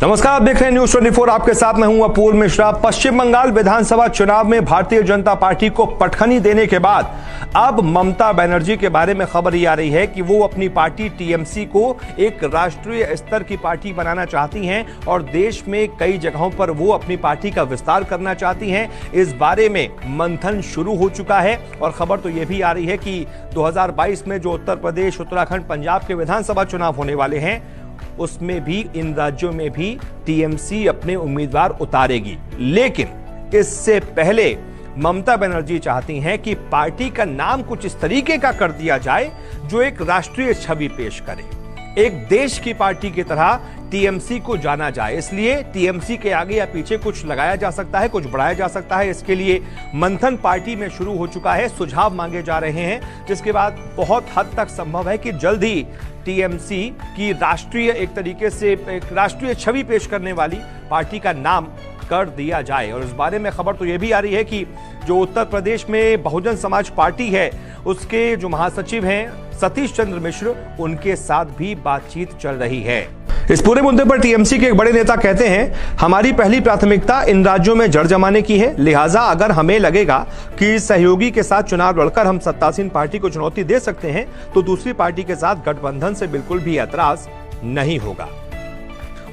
नमस्कार, आप देख रहे हैं न्यूज 24। आपके साथ मैं हूं अपूर्व मिश्रा। पश्चिम बंगाल विधानसभा चुनाव में भारतीय जनता पार्टी को पटखनी देने के बाद अब ममता बनर्जी के बारे में खबर ये आ रही है कि वो अपनी पार्टी टीएमसी को एक राष्ट्रीय स्तर की पार्टी बनाना चाहती हैं और देश में कई जगहों पर वो अपनी पार्टी का विस्तार करना चाहती हैं। इस बारे में मंथन शुरू हो चुका है और खबर तो ये भी आ रही है कि 2022 में जो उत्तर प्रदेश, उत्तराखंड, पंजाब के विधानसभा चुनाव होने वाले हैं उसमें भी इन राज्यों में भी टीएमसी अपने उम्मीदवार उतारेगी। लेकिन इससे पहले ममता बनर्जी चाहती हैं कि पार्टी का नाम कुछ इस तरीके का कर दिया जाए जो एक राष्ट्रीय छवि पेश करे, एक देश की पार्टी की तरह टीएमसी को जाना जाए। इसलिए टीएमसी के आगे या पीछे कुछ लगाया जा सकता है, कुछ बढ़ाया जा सकता है। इसके लिए मंथन पार्टी में शुरू हो चुका है, सुझाव मांगे जा रहे हैं, जिसके बाद बहुत हद तक संभव है कि जल्द ही टीएमसी की राष्ट्रीय, एक तरीके से एक राष्ट्रीय छवि पेश करने वाली पार्टी का नाम कर दिया जाए। और इस बारे में खबर तो यह भी आ रही है कि जो उत्तर प्रदेश में बहुजन समाज पार्टी है उसके जो महासचिव हैं सतीश चंद्र मिश्र, उनके साथ भी बातचीत चल रही है। इस पूरे मुद्दे पर टीएमसी के एक बड़े नेता कहते हैं, हमारी पहली प्राथमिकता इन राज्यों में जड़ जमाने की है, लिहाजा अगर हमें लगेगा कि सहयोगी के साथ चुनाव लड़कर हम सत्तासीन पार्टी को चुनौती दे सकते हैं तो दूसरी पार्टी के साथ गठबंधन से बिल्कुल भी ऐतराज नहीं होगा।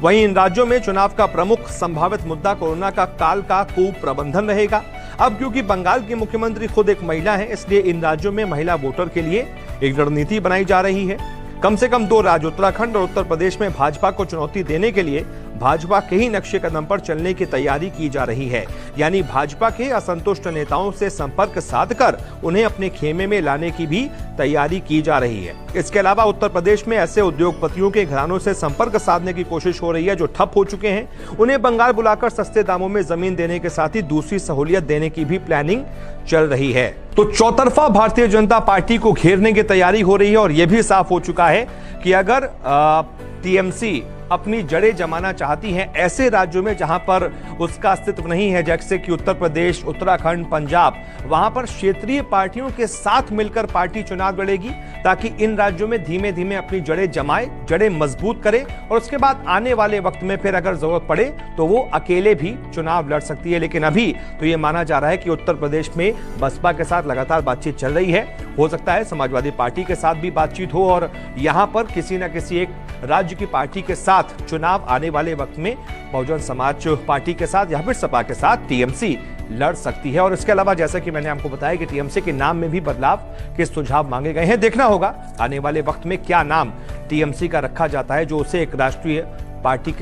वहीं इन राज्यों में चुनाव का प्रमुख संभावित मुद्दा कोरोना का काल का कुप्रबंधन रहेगा। अब क्योंकि बंगाल की मुख्यमंत्री खुद एक महिला है, इसलिए इन राज्यों में महिला वोटर के लिए एक रणनीति बनाई जा रही है। कम से कम 2 राज्य उत्तराखंड और उत्तर प्रदेश में भाजपा को चुनौती देने के लिए भाजपा के ही नक्शे कदम पर चलने की तैयारी की जा रही है। यानी भाजपा के असंतुष्ट नेताओं से संपर्क साधकर उन्हें अपने खेमे में लाने की भी तैयारी की जा रही है। इसके अलावा उत्तर प्रदेश में ऐसे उद्योगपतियों के घरानों से संपर्क साधने की कोशिश हो रही है जो ठप हो चुके हैं। उन्हें बंगाल बुलाकर सस्ते दामों में जमीन देने के साथ ही दूसरी सहूलियत देने की भी प्लानिंग चल रही है। तो चौतरफा भारतीय जनता पार्टी को घेरने की तैयारी हो रही है और यह भी साफ हो चुका है कि अगर टीएमसी अपनी जड़ें जमाना चाहती हैं ऐसे राज्यों में जहां पर उसका अस्तित्व नहीं है, जैसे कि उत्तर प्रदेश, उत्तराखंड, पंजाब, वहां पर क्षेत्रीय पार्टियों के साथ मिलकर पार्टी चुनाव लड़ेगी ताकि इन राज्यों में धीमे धीमे अपनी जड़ें जमाए, जड़ें मजबूत करे और उसके बाद आने वाले वक्त में फिर अगर जरूरत पड़े तो वो अकेले भी चुनाव लड़ सकती है। लेकिन अभी तो ये माना जा रहा है कि उत्तर प्रदेश में बसपा के साथ लगातार बातचीत चल रही है। हो सकता है समाजवादी पार्टी के साथ भी बातचीत हो और यहां पर किसी न किसी एक राज्य की पार्टी के साथ चुनाव आने वाले वक्त में बहुजन समाज पार्टी के साथ या फिर सपा के साथ टीएमसी लड़ सकती है। और इसके अलावा जैसा कि मैंने आपको बताया कि टीएमसी के नाम में भी बदलाव के सुझाव मांगे गए हैं। देखना होगा आने वाले वक्त में क्या नाम टीएमसी का रखा जाता है जो उसे एक राष्ट्रीय पार्टी के